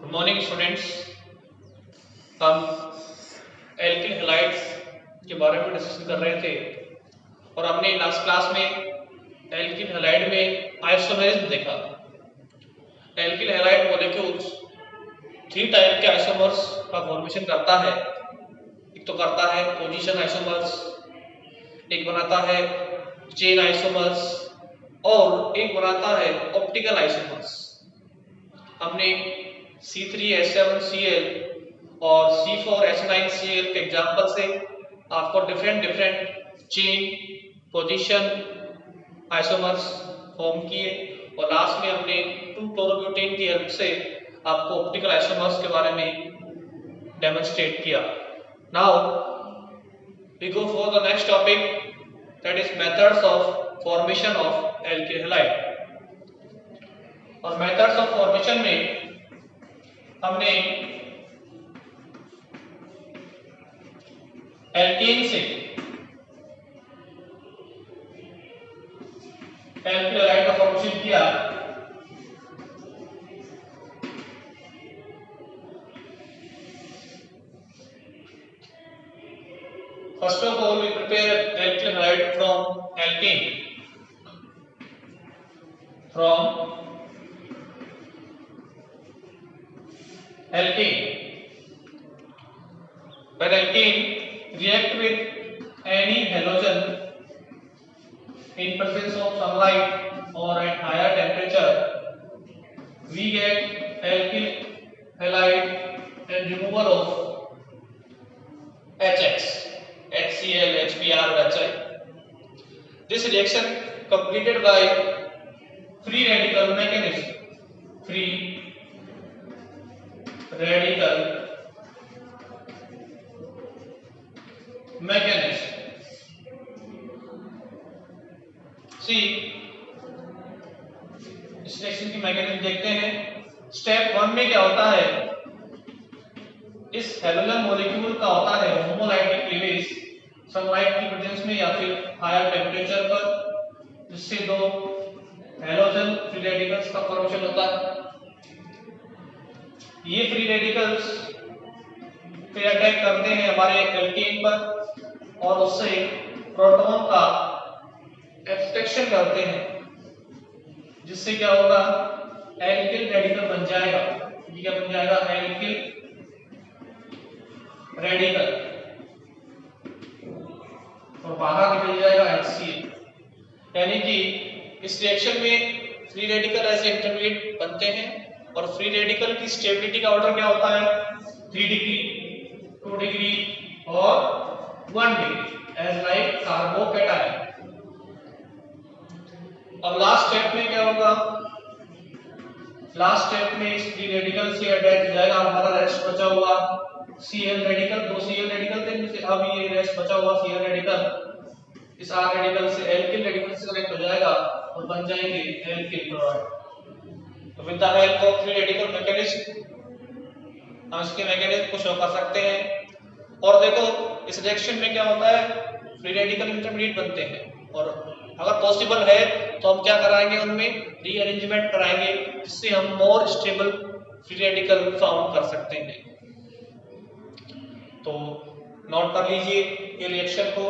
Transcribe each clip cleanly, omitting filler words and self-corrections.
Good morning students. हम alkyl halides के बारे में डिस्कशन कर रहे थे और हमने लास्ट क्लास में एल्किल हैलाइड में आइसोमेरिज्म देखा। एल्किल हैलाइड मॉलिक्यूल्स 3 टाइप के आइसोमर्स का फॉर्मेशन करता है। एक तो करता है पोजीशन आइसोमर्स, एक बनाता है चेन आइसोमर्स और एक बनाता है ऑप्टिकल आइसोमर्स। हमने C3H7Cl और C4H9Cl के एग्जाम्पल से आपको different chain position isomers form किए और लास्ट में हमने 2-chlorobutyne की हेल्प से आपको ऑप्टिकल आइसोमर्स के बारे में डेमोन्स्ट्रेट किया। Now we go for the next topic, that is methods of formation of alkyl halide. और मेथड्स ऑफ फॉर्मेशन में हमने एल्केन से एल्किल हैलाइड का फॉर्मेशन किया। First of all we prepare alkyl halide from alkane, when alkane react with any halogen in presence of sunlight or at higher temperature, we get alkyl halide and removal of HX, HCl, HBr, HI. This reaction completed by free radical mechanism. Free radical mechanism. सी इस reaction की mechanism देखते हैं। Step 1 में क्या होता है, इस halogen molecule का होता है होमोलाइटिक क्लीवेज सनलाइट की प्रेजेंस में या फिर हायर टेम्परेचर पर, जिससे दो हेलोजन फ्री रेडिकल्स का फॉर्मेशन होता है। ये फ्री रेडिकल्स फिर अटैक करते हैं हमारे एल्केन पर और उससे प्रोटॉन का एक्सट्रैक्शन करते हैं, जिससे क्या होगा, एल्किल रेडिकल बन जाएगा। ये क्या बन जाएगा, एल्किल रेडिकल, और बाहर निकल जाएगा HCl। यानी कि इस रिएक्शन में फ्री रेडिकल ऐसे इंटरमीडिएट बनते हैं और फ्री रेडिकल की स्टेबिलिटी का ऑर्डर क्या होता है, 3 डिग्री, 2 डिग्री और 1 डिग्री, एज लाइक कार्बोकैटायन। अब लास्ट स्टेप में क्या होगा, लास्ट स्टेप में इस फ्री रेडिकल से अटैच हो जाएगा हमारा रेस्ट बचा हुआ Cl रेडिकल, 2 Cl रेडिकल थे जिससे अब ये रेस्ट बचा हुआ Cl रेडिकल इस R रेडिकल से एल्किल रेडिकल से कनेक्ट हो जाएगा और बन जाएंगे एल्किल क्लोराइड। तो with the help of free radical mechanism हम इसके मैकेनिज्म को शो कर सकते हैं। और देखो इस रिएक्शन में क्या होता है, फ्री रेडिकल इंटरमीडिएट बनते हैं और अगर पॉसिबल है तो हम क्या कराएंगे, उनमें रीअरेंजमेंट कराएंगे, जिससे हम more stable free radical found कर सकते हैं। तो नोट कर लीजिए ये रिएक्शन को।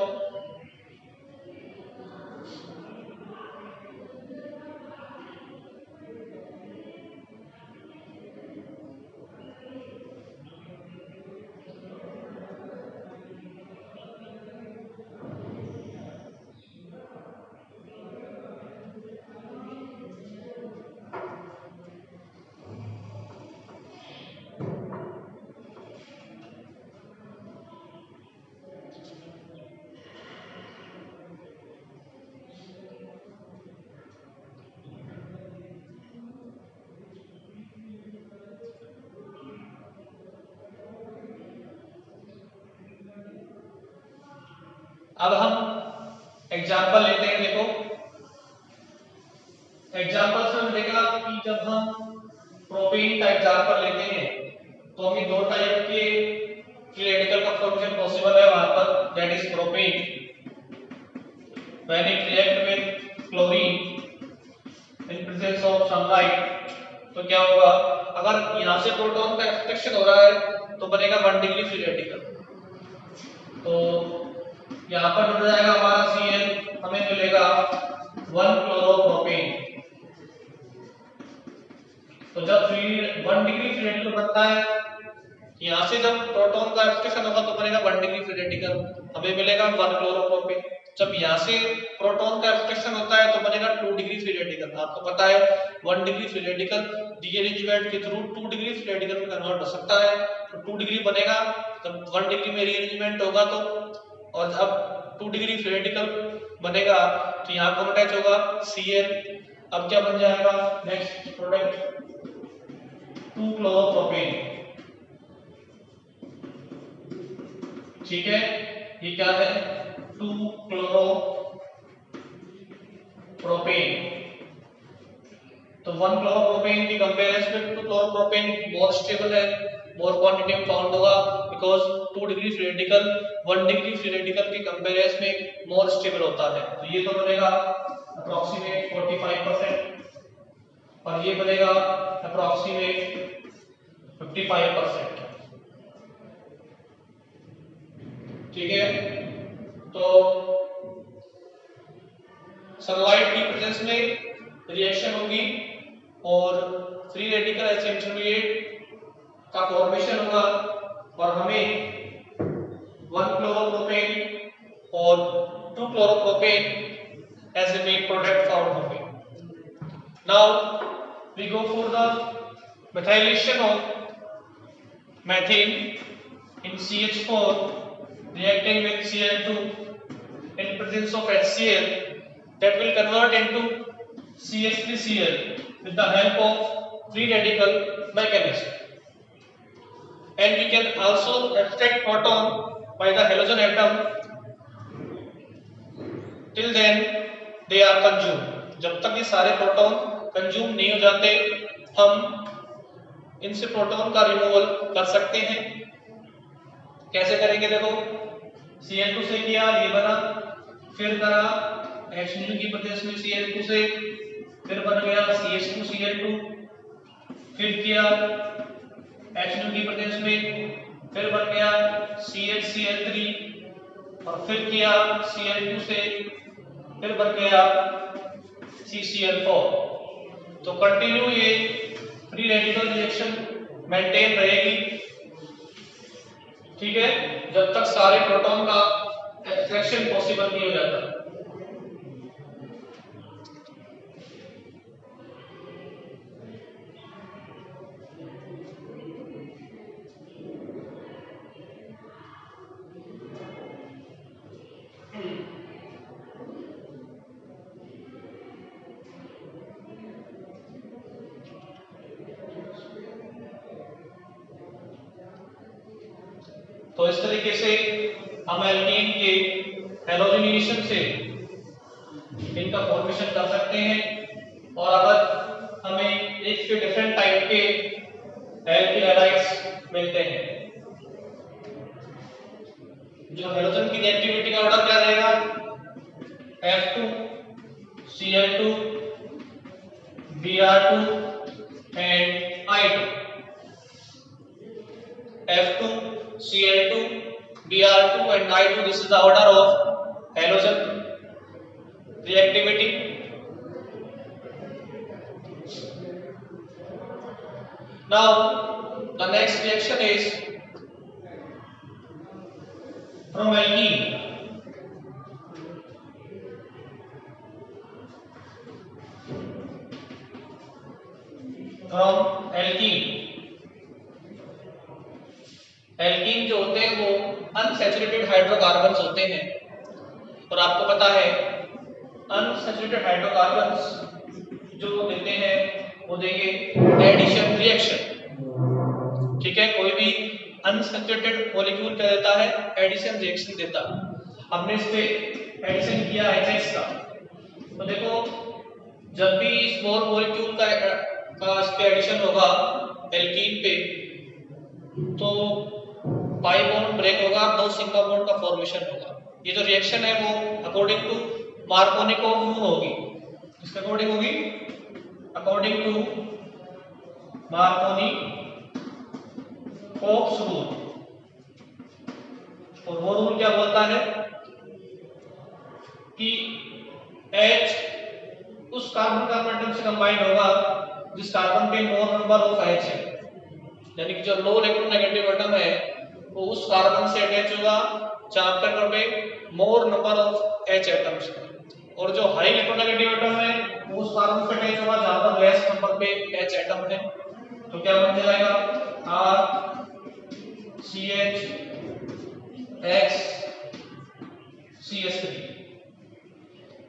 अब हम एग्जाम्पल लेते हैं। देखो एग्जाम्पल्स में देखा कि जब हम प्रोपेन का एग्जाम्पल लेते हैं तो हमें 2 टाइप के फ्री रेडिकल का फॉर्मेशन पॉसिबल है वहां पर, that is propane when it react with chlorine in presence of sunlight तो क्या होगा, अगर यहाँ से प्रोटॉन का एक्सपेक्शन हो रहा है तो बनेगा 1 डिग्री फ्री रेडिकल। तो यहाँ पर जुड़ जाएगा हमारा Cl, हमें मिलेगा 1 क्लोरोप्रोपेन। तो जब 1 डिग्री फ्री रेडिकल बनता है, यहाँ से जब प्रोटॉन का एक्सपेक्शन होगा तो बनेगा 1 डिग्री फ्री रेडिकल, हमें मिलेगा 1 क्लोरोप्रोपेन। जब यहाँ से प्रोटॉन का एक्सपेक्शन होता है तो बनेगा 2 डिग्री फ्री रेडिकल। आपको पता है 1 डिग्री फ्री रेडिकल रीअरेंजमेंट के थ्रू 2 डिग्री फ्री रेडिकल में कन्वर्ट हो सकता है। तो 2 डिग्री बनेगा जब 1 डिग्री में रीअरेंजमेंट होगा तो, और जब 2 डिग्री फ्री रेडिकल बनेगा तो यहाँ कौन अटैच होगा, Cl। अब क्या बन जाएगा नेक्स्ट प्रोडक्ट, 2 क्लोरोप्रोपेन। ठीक है, ये क्या है, 2 क्लोरोप्रोपेन। तो 1 क्लोरोप्रोपेन की कंपैरिजन में 2 क्लोरोप्रोपेन मोर स्टेबल है, मोर क्वांटिटी में फाउंड होगा because 2 degree free radical 1 degree free radical के कंपैरिजन में मोर स्टेबल होता है। तो ये तो बनेगा अप्रोक्सीमेट 45% और ये बनेगा अप्रोक्सीमेट 55%। ठीक है, तो सनलाइट की प्रेजेंस में रिएक्शन होगी और फ्री रेडिकल एज इंटरमीडिएट का फॉर्मेशन होगा और हमें 1 क्लोरोप्रोपेन और 2 chloropropane as a main product found होंगे। Now we go for the methylation of methane in CH4 reacting with Cl2 in presence of HCl that will convert into CH3Cl with the help of free radical mechanism. And we can also extract proton by the halogen atom. Till then they are consumed. जब तक ये सारे proton consume नहीं हो जाते हम इनसे proton का रिमूवल कर सकते हैं। कैसे करेंगे, देखो Cl2 से किया, ये बना, फिर करा H की प्रेजेंस में Cl2 से, फिर बन गया CH2Cl2, फिर किया H की प्रेजेंस में, फिर बन गया CHCl3 और फिर किया Cl2 से, फिर बन गया CCl4। तो कंटिन्यू ये फ्री रेडिकल रिएक्शन मेंटेन रहेगी, ठीक है, जब तक सारे प्रोटॉन का एक्सट्रैक्शन पॉसिबल नहीं हो जाता। तो इस तरीके से हम एल्कीन के हैलोजनेशन से इनका फॉर्मेशन कर सकते हैं। और अगर हमें एक से डिफरेंट टाइप के एल्किल हैलाइड्स मिलते हैं, जो हैलोजन की रिएक्टिविटी का ऑर्डर क्या रहेगा, F2 Cl2 Br2 and I2। F2 Cl2 Br2 and I2, this is the order of halogen reactivity. Now the next reaction is from alkene. From alkene, alkene जो होते हैं वो अनसैचुरेटेड हाइड्रोकार्बन्स होते हैं और आपको पता है अनसैचुरेटेड हाइड्रोकार्बन्स जो देते हैं वो देंगे एडिशन रिएक्शन। ठीक है, कोई भी अनसैचुरेटेड मॉलिक्यूल क्या देता है, एडिशन रिएक्शन देता है। हमने इस पे एडिशन किया HX का, तो देखो जब भी स्मॉल मॉलिक्यूल का इस पे एडिशन होगा एल्कीन पे तो पाई बॉन्ड ब्रेक होगा, 2 सिग्मा बॉन्ड का फॉर्मेशन होगा। ये जो रिएक्शन है वो अकॉर्डिंग टू मार्कोनिकोव लॉ होगी। किसके अकॉर्डिंग होगी, according to Markovnikov's rule. और वो रूल क्या बोलता है कि H उस कार्बन कार्बन एटम से कंबाइन होगा जिस कार्बन पे मोर नंबर ऑफ H है, यानी कि जो लो इलेक्ट्रोनेगेटिव एटम है वो उस कार्बन से अटैच होगा जहां पे मोर नंबर ऑफ H एटम्स है, और जो हाई इलेक्ट्रोनेगेटिव एटम है वो उस कार्बन से अटैच होगा जहां पर लेस नंबर पे H एटम है। तो क्या बन जाएगा R CH X CH3।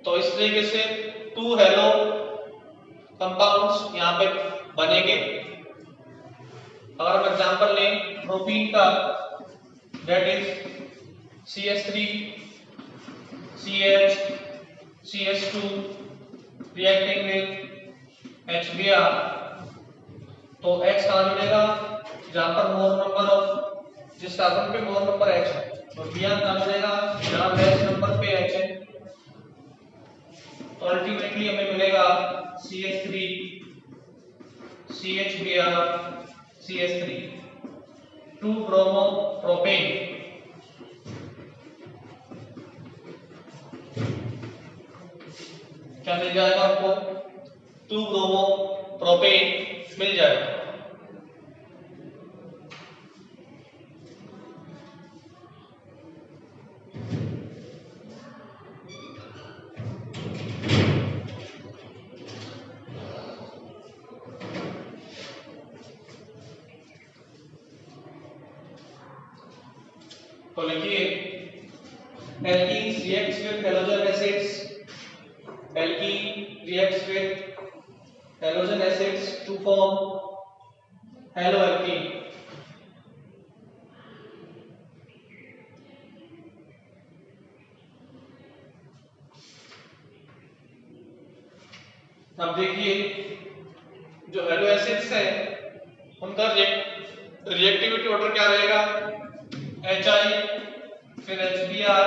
तो इस तरीके से 2 हेलो कंपाउंड्स यहाँ पे बनेंगे। अगर हम एग्जांपल लें प्रोपीन का, that is CH3 CH CH2 reacting with HBr, तो H कहाँ जुड़ेगा जहां पर मोर नंबर ऑफ, जिस कार्बन पे मोर नंबर H है, और Br कहाँ जुड़ेगा जहां लेस नंबर पे H है। तो अल्टीमेटली हमें मिलेगा CH3 CHBr CH3 2 bromo propane. क्या मिल जाएगा आपको 2 ब्रोमो प्रोपेन मिल जाएगा। तो लिखिए alkenes reacts with halogen acids, alkene reacts with halogen acids to form haloalkene। अब देखिए जो हेलो एसिड्स है उनका रिएक्टिविटी ऑर्डर क्या रहेगा, HI फिर HBr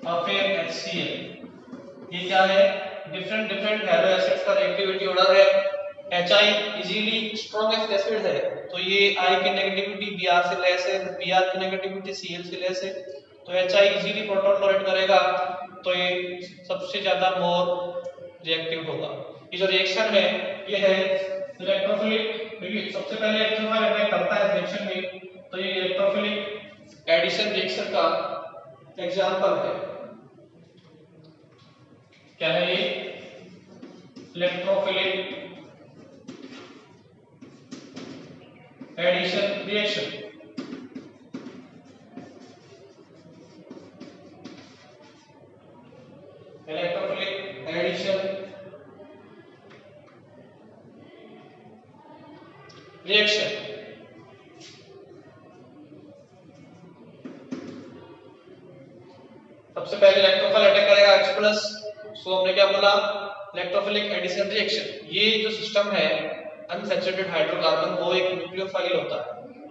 और फिर HCl। ये क्या है डिफरेंट हेलो एसिड्स का रिएक्टिविटी ऑर्डर है। HI इजीली स्ट्रॉन्गेस्ट एसिड है, तो ये I की नेगेटिविटी Br से लेस है, Br की नेगेटिविटी Cl से लेस है, तो HI इजीली प्रोटॉन टॉलरेट करेगा, तो ये सबसे ज्यादा मोर रिएक्टिव होगा। ये जो रिएक्शन है ये है इलेक्ट्रोफिलिक। देखिए सबसे पहले इलेक्ट्रोफाइल अटैक करता है रिएक्शन में, तो ये इलेक्ट्रोफिलिक एडिशन रिएक्शन का एग्जांपल है। क्या है ये electrophilic addition reaction. Electrophilic addition reaction सबसे पहले इलेक्ट्रोफाइल अटैक करेगा H+, सो हमने क्या बोला इलेक्ट्रोफिलिक एडिशन रिएक्शन। ये जो सिस्टम है अनसैचुरेटेड हाइड्रोकार्बन वो एक न्यूक्लियोफाइल होता है,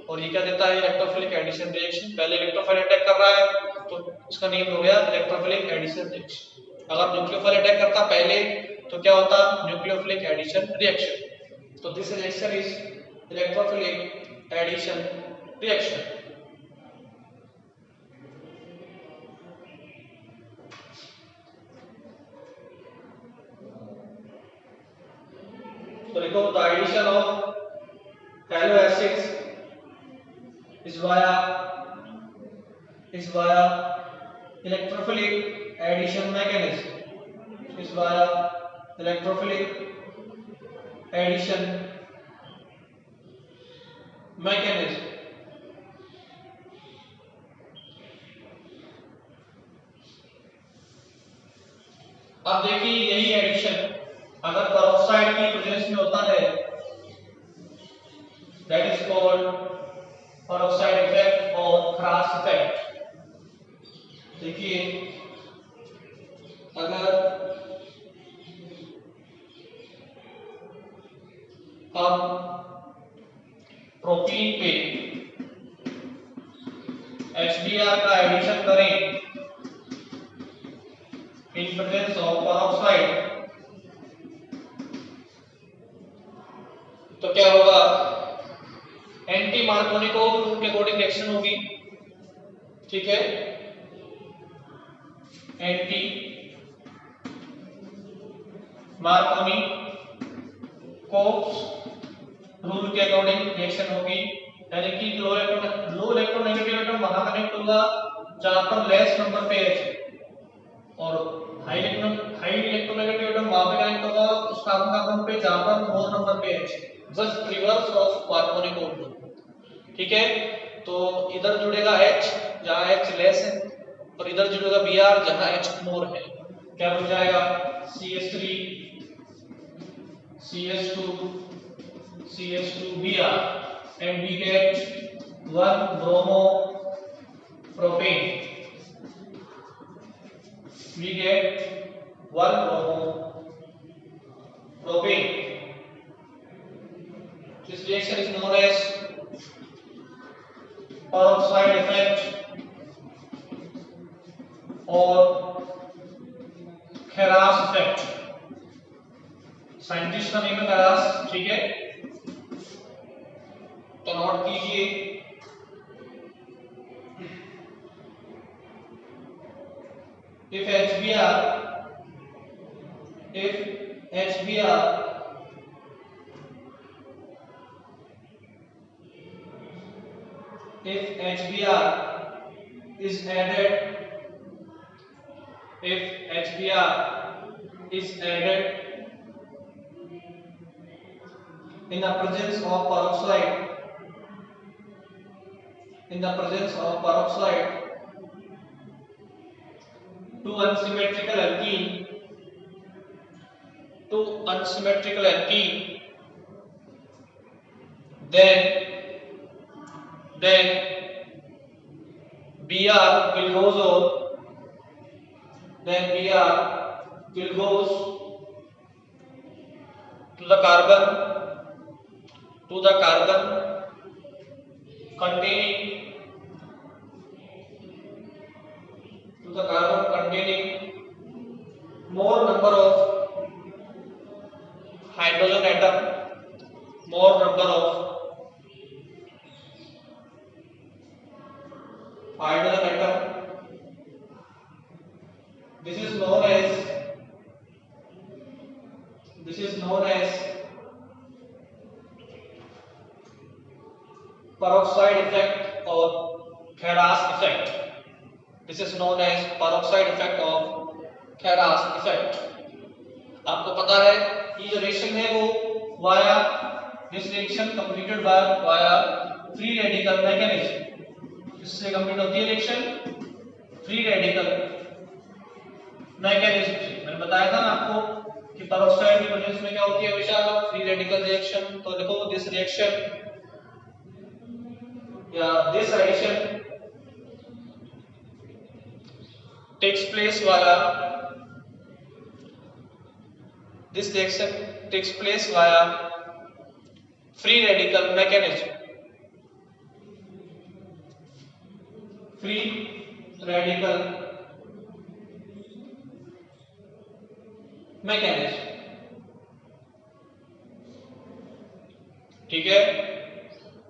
और ये क्या देता है इलेक्ट्रोफिलिक एडिशन रिएक्शन। पहले इलेक्ट्रोफाइल अटैक कर रहा है तो इसका नेम हो गया इलेक्ट्रोफिलिक एडिशन रिएक्शन। अगर न्यूक्लियोफाइल अटैक करता पहले तो क्या होता न्यूक्लियोफिलिक एडिशन रिएक्शन। तो this reaction is electrophilic addition reaction. So देखो the addition of halo acids is via electrophilic addition mechanism, is via electrophilic addition mechanism। अब देखिए यही एडिशन अगर पेरोक्साइड की प्रेजेंस में होता है, that is called peroxide effect और क्रास इफेक्ट। देखिए अगर हम प्रोपीन पे HBr का एडिशन करें इन प्रेजेंस ऑफ पेरोक्साइड, तो क्या एंटी मार्कोनिकोव रूल के अकॉर्डिंग रिएक्शन होगी, ठीक है, एंटी मार्कोनिकोव रूल के अकॉर्डिंग रिएक्शन होगी, यानी कि लो इलेक्ट्रोनेगेटिव एटम वहां कनेक्ट होगा जहां पर लेस नंबर पे H है, और हाई इलेक्ट्रोनेगेटिव एटम वहां पे कनेक्ट होगा उस कार्बन पे जहां पर मोर नंबर पे H, just reverse of Markovnikov rule, ठीक है। तो इधर जुड़ेगा H जहां H लेस है, और इधर जुड़ेगा Br जहां H मोर है। क्या बन जाएगा? CH3 CH2 CH2Br and we get 1 bromopropane. We get 1 bromopropane. This reaction is known as peroxide effect or Kheras effect. Scientist का नेम है Kheras, ठीक है, तो नोट कीजिए। if HBr is added in the presence of peroxide to unsymmetrical alkene, then Br will goes to the carbon containing more number of hydrogen atom. This is known as peroxide effect or Kheras effect. आपको पता है ये जो reaction है वो this reaction completed via free radical mechanism. इससे complete होती है रिएक्शन फ्री रेडिकल मैकेनिज्म से। मैंने बताया था ना आपको कि पेरोक्साइड की प्रेजेंस में क्या होती है हमेशा फ्री रेडिकल रिएक्शन। तो देखो दिस रिएक्शन या this reaction takes place via free radical mechanism. ठीक है,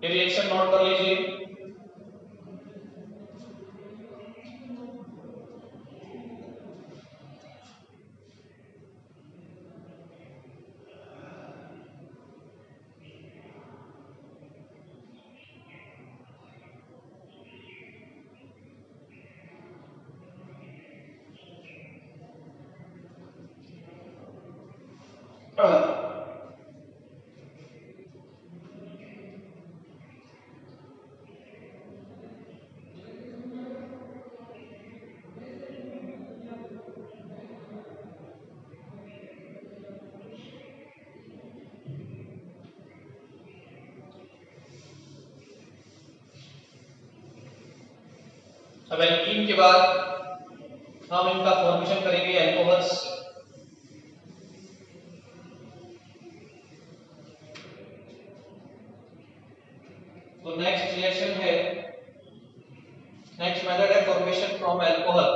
ये रिएक्शन नोट कर लीजिए। अब एल्कीन के बाद हम इनका फॉर्मेशन करेंगे अल्कोहल्स। तो नेक्स्ट मेथड है फॉर्मेशन फ्रॉम अल्कोहल।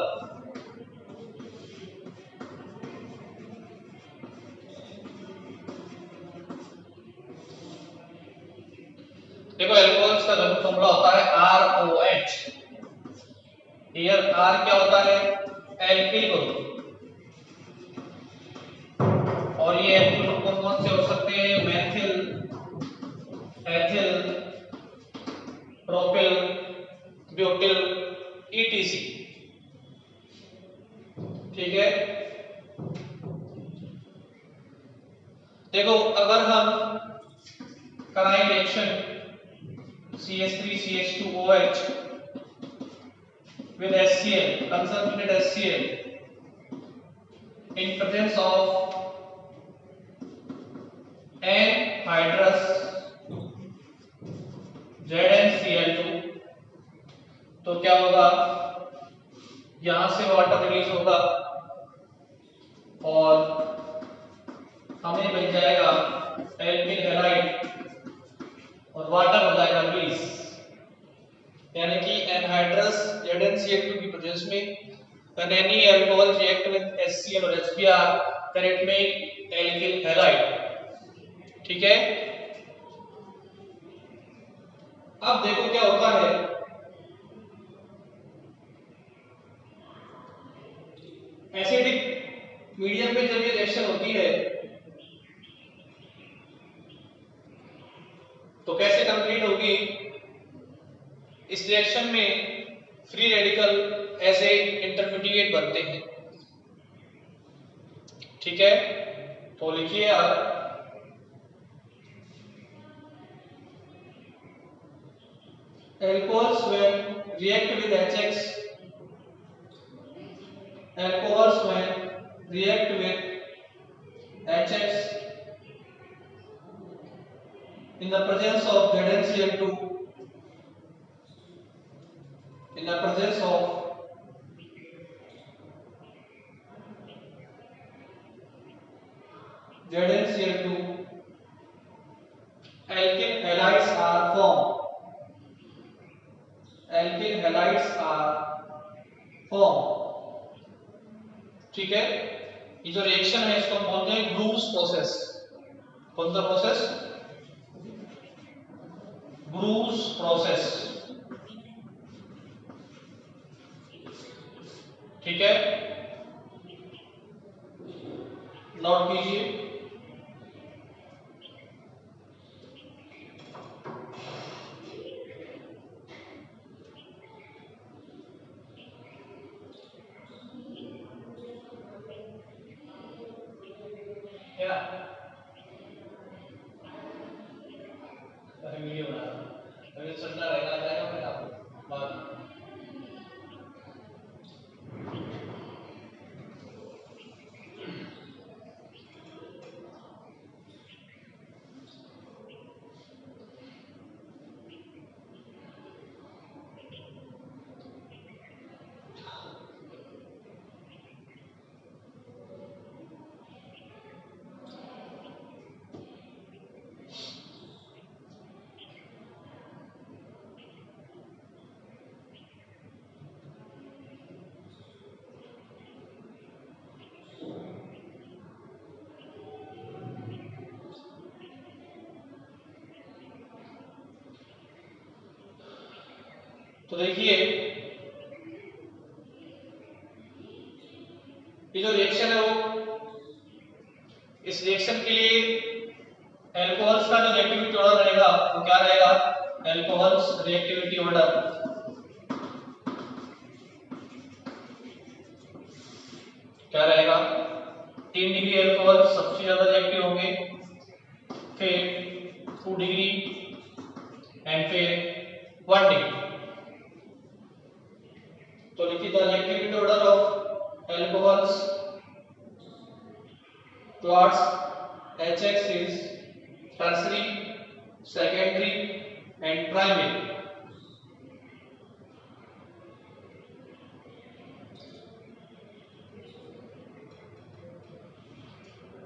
देखो अल्कोहल का फॉर्मूला होता है ROH। हियर R क्या होता है? Alkyl group. और ये एल्किल ग्रुप कौन कौन से हो सकते हैं? Methyl, ethyl, propyl, butyl, ETC। ठीक है। देखो अगर हम कराएं reaction CH3CH2OH with HCl, concentrated HCl in presence of anhydrous ZnCl2, तो क्या होगा? यहां से वाटर रिलीज होगा और हमें मिल जाएगा एल्किल हैलाइड और वाटर हो जाएगा रिलीज। यानी कि एनहाइड्रस ZnCl2 की प्रेजेंस में when any alcohol react with HCl or HBr then it make alkyl halide। ठीक है। अब देखो क्या होता है, एसिडिक मीडियम में जब ये रिएक्शन होती है तो कैसे कंप्लीट होगी? इस रिएक्शन में फ्री रेडिकल ऐसे इंटरमीडिएट बनते हैं। ठीक है, तो लिखिए आप alcohols when react with HX, alcohols when react with HX in the presence of ZnCl2, in the presence of ZnCl2, alkyl halides are formed। alkyl halides are formed। ठीक है। ये जो रिएक्शन है इसको हम बोलते हैं ब्रूस प्रोसेस। कौन सा प्रोसेस? Bruce process. ठीक है, नोट कीजिए। क्या वीडियो बना रहा हूं, अभी चलता रहेगा, आ जाएगा फिर आपको बाद। तो देखिए ये जो रिएक्शन है वो, इस रिएक्शन के लिए एल्कोहल्स का जो रिएक्टिविटी ऑर्डर रहेगा वो क्या रहेगा? एल्कोहल्स रिएक्टिविटी ऑर्डर क्या रहेगा? 3 डिग्री एल्कोहल सबसे ज्यादा रिएक्टिव होंगे, फिर 2 डिग्री एंड फिर 1 डिग्री। तो लिखिए the reactivity order of alcohols towards HX is tertiary, secondary and primary।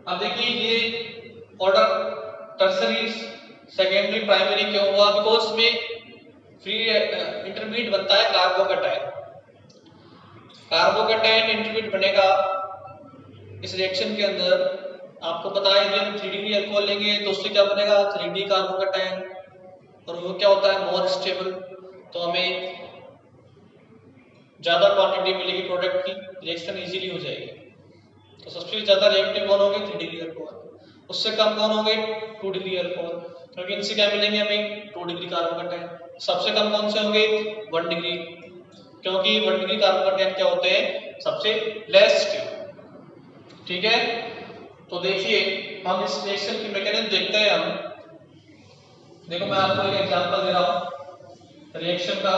अब देखिए ये ऑर्डर टर्सरी, सेकेंडरी, प्राइमरी क्यों हुआ? बिकॉज में फ्री इंटरमीडिएट बनता है कार्बोकैटायन। कार्बोकैटायन इंटरमीडिएट बनेगा इस रिएक्शन के अंदर। आपको पता है यदि हम 3 डिग्री अल्कोहल लेंगे तो उससे क्या बनेगा? 3D carbocation. और वो क्या होता है मोर स्टेबल, तो हमें ज्यादा क्वांटिटी मिलेगी प्रोडक्ट की, रिएक्शन इजीली हो जाएगी। तो सबसे ज्यादा रिएक्टिव कौन होंगे 3 डिग्री अल्कोहल, उससे कम कौन होंगे 2 डिग्री अल्कोहल, क्योंकि इनसे क्या मिलेंगे हमें 2 डिग्री कार्बन कटायन। सबसे कम कौन से होंगे 1 डिग्री, क्योंकि 1 डिग्री कार्बन कटायन क्या होते हैं सबसे लेस स्टेबल। ठीक है, तो देखिए हम इस रिएक्शन की मैकेनिज्म देखते हैं। हम देखो मैं आपको एक एग्जांपल दे रहा हूं रिएक्शन का।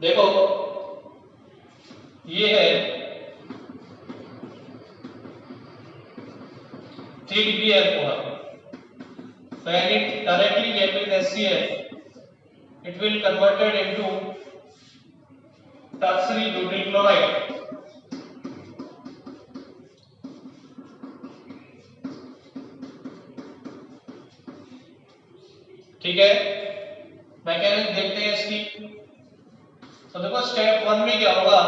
देखो ये है 3 degree alcohol, when it directly react with HCl it will converted into tertiary butyl chloride। ठीक है, मैकेनिज्म देखते हैं इसकी। तो देखो स्टेप 1 में क्या होगा,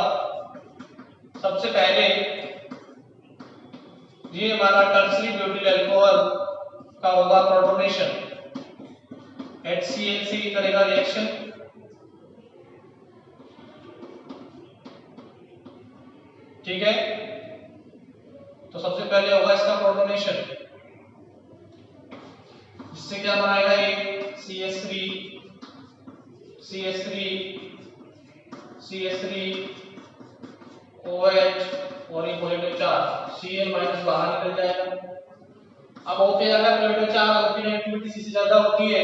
सबसे पहले ये हमारा टर्सरी ब्यूटिल अल्कोहल का होगा प्रोटोनेशन, HCl से करेगा रिएक्शन। ठीक है, तो सबसे पहले होगा इसका प्रोटोनेशन, जिससे क्या बनाएगा ये CH3 OH और ये पॉजिटिव चार्ज Cl माइनस बाहर निकल जाएगा। अब होते जाएगा पॉजिटिव चार्ज और की एक्टिविटी C से ज्यादा होती है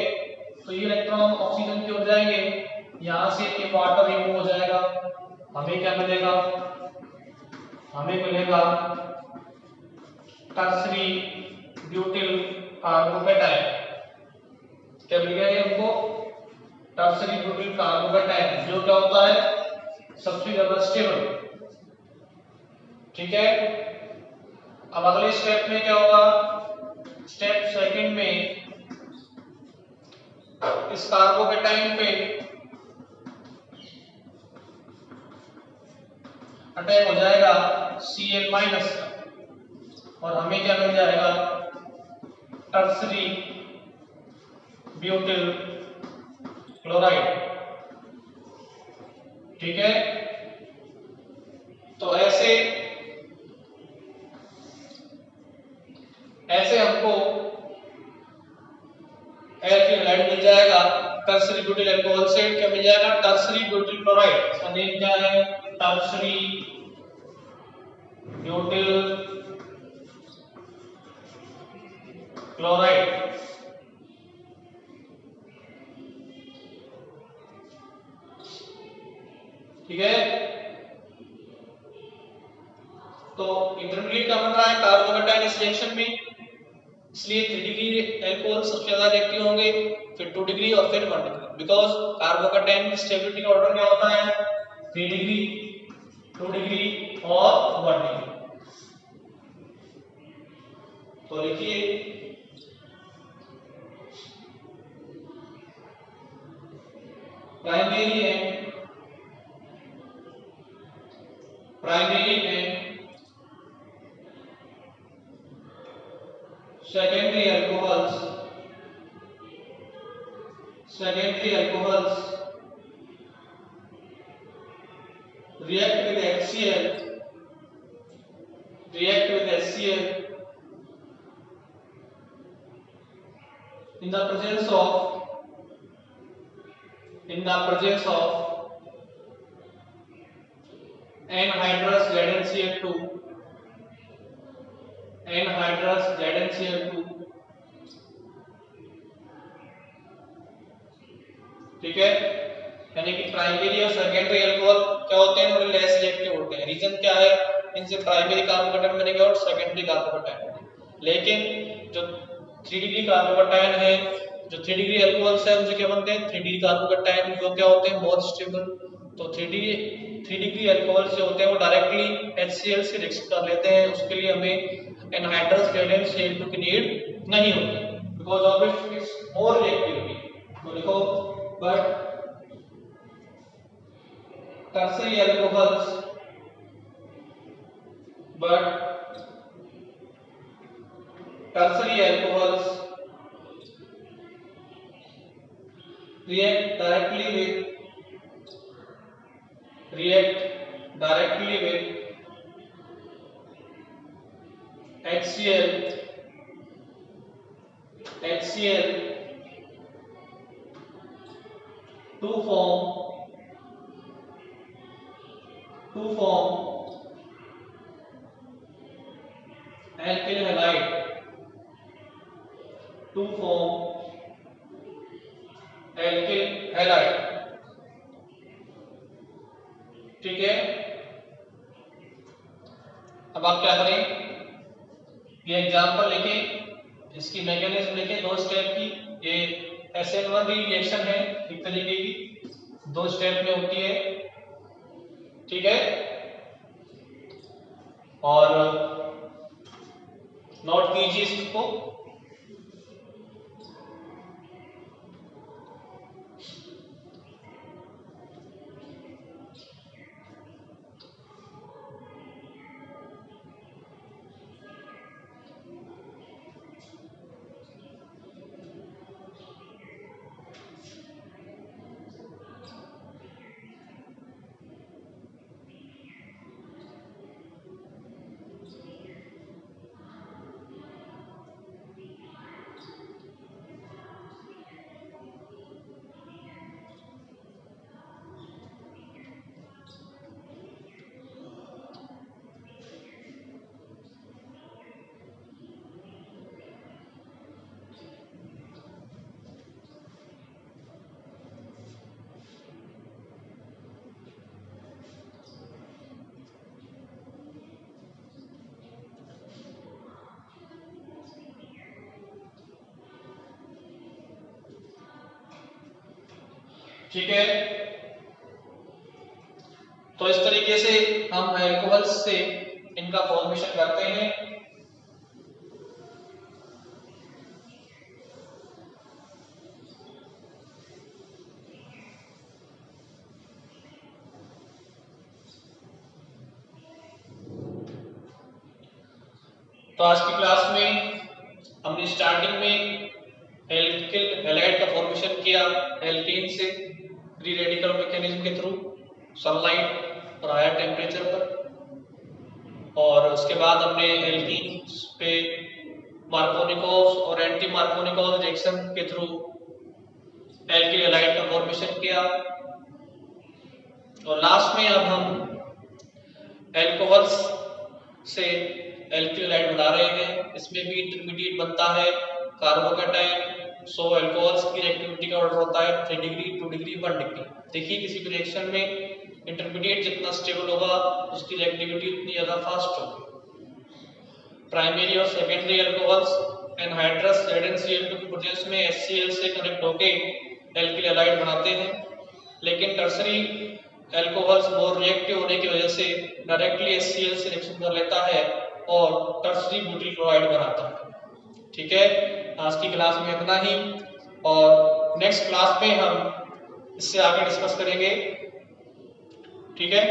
तो ये इलेक्ट्रॉन ऑक्सीजन की ओर जाएंगे, यहां से ये वाटर रिमूव हो जाएगा। हमें क्या मिलेगा, हमें मिलेगा टर्सरी ब्यूटिल कार्बोकैटायन। क्या मिल गया ये हमको टर्सरी ब्यूटिल कार्बोकैटायन, जो क्या होता है सबसे ज्यादा स्टेबल। ठीक है, अब अगले स्टेप में क्या होगा, स्टेप सेकंड में इस कार्बोकैटायन पे अटैक हो जाएगा Cl माइनस का और हमें क्या मिल जाएगा टर्सरी ब्यूटिल क्लोराइड। ठीक है, तो ऐसे हमको एल्किल हैलाइड मिल जाएगा। टर्सरी ब्यूटिल अल्कोहल से क्या मिल जाएगा टर्सरी ब्यूटिल क्लोराइड, इसका नेम क्या है टर्सरी ब्यूटिल क्लोराइड। ठीक है, तो इंटरमीडिएट क्या बन रहा है कार्बोकैटायन इस रिएक्शन में, इसलिए 3 डिग्री अल्कोहल सबसे ज्यादा रिएक्टिव होंगे, फिर 2 डिग्री और फिर 1 डिग्री, बिकॉज कार्बोकैटायन की स्टेबिलिटी का ऑर्डर क्या होता है 3 डिग्री 2 डिग्री और 1 डिग्री। तो देखिए प्राइमरी है, secondary alcohols react with HCl in the presence of anhydrous ZnCl2 ठीक है, यानी कि प्राइमरी और सेकेंडरी अल्कोहल क्या होते हैं थोड़े लेस रिएक्टिव होते हैं। रीजन क्या है, इनसे प्राइमरी कार्बोकैटायन बनेंगे और सेकेंडरी कार्बोकैटायन बनेंगे। लेकिन जो 3 डिग्री कार्बोकैटायन है, जो 3 डिग्री अल्कोहल्स है उनसे क्या बनते हैं 3 डिग्री कार्बोकैटायन, जो क्या होते हैं मोर स्टेबल। तो 3 डिग्री अल्कोहल से होते हैं वो डायरेक्टली HCl से रिएक्शन कर लेते हैं, उसके लिए हमें एनहाइड्रस ZnCl2 की नीड नहीं होती, because of it's more reactivity. तो देखो but tertiary alcohols tertiary alcohols react directly with HCl to form alkyl halide ठीक है। अब आप क्या करें, ये एग्जांपल लिखें, इसकी मैकेनिज्म लिखें 2 स्टेप की। ये SN1 रिएक्शन है एक तरीके की, 2 स्टेप में होती है, ठीक है। और नोट कीजिए इसको। ठीक है, तो इस तरीके से हम अल्कोहल्स से इनका फॉर्मेशन करते हैं। तो आज की क्लास में हमने स्टार्टिंग में एल्किल हैलाइड का फॉर्मेशन किया एल्कीन से फ्री रेडिकल मैकेनिज्म के थ्रू सनलाइट और हायर टेम्परेचर पर, और उसके बाद हमने एल्कीन पे मार्कोनिकोव और एंटी मार्कोनिकोव रिएक्शन के थ्रू एल्किल हैलाइड का फॉर्मेशन किया। और लास्ट में अब हम एल्कोहल्स से एल्किल हैलाइड बना रहे हैं। इसमें भी इंटरमीडिएट बनता है कार्बोकैटायन। सो अल्कोहल्स की रिएक्टिविटी का ऑर्डर होता है 3 डिग्री, 2 डिग्री, 1 डिग्री। देखिए किसी भी रिएक्शन में इंटरमीडिएट जितना स्टेबल होगा उसकी रिएक्टिविटी उतनी ज्यादा फास्ट होगी। प्राइमरी और सेकेंडरी अल्कोहल्स एनहाइड्रस ZnCl2 की प्रोसेस में HCl से कनेक्ट होके एल्किल हैलाइड बनाते हैं, लेकिन टर्सरी अल्कोहल्स मोर रिएक्टिव होने की वजह से डायरेक्टली HCl से रिएक्शन कर लेता है और टर्सरी ब्यूटिल क्लोराइड बनाता है। ठीक है, आज की क्लास में इतना ही, और नेक्स्ट क्लास में हम इससे आगे डिस्कस करेंगे। ठीक है।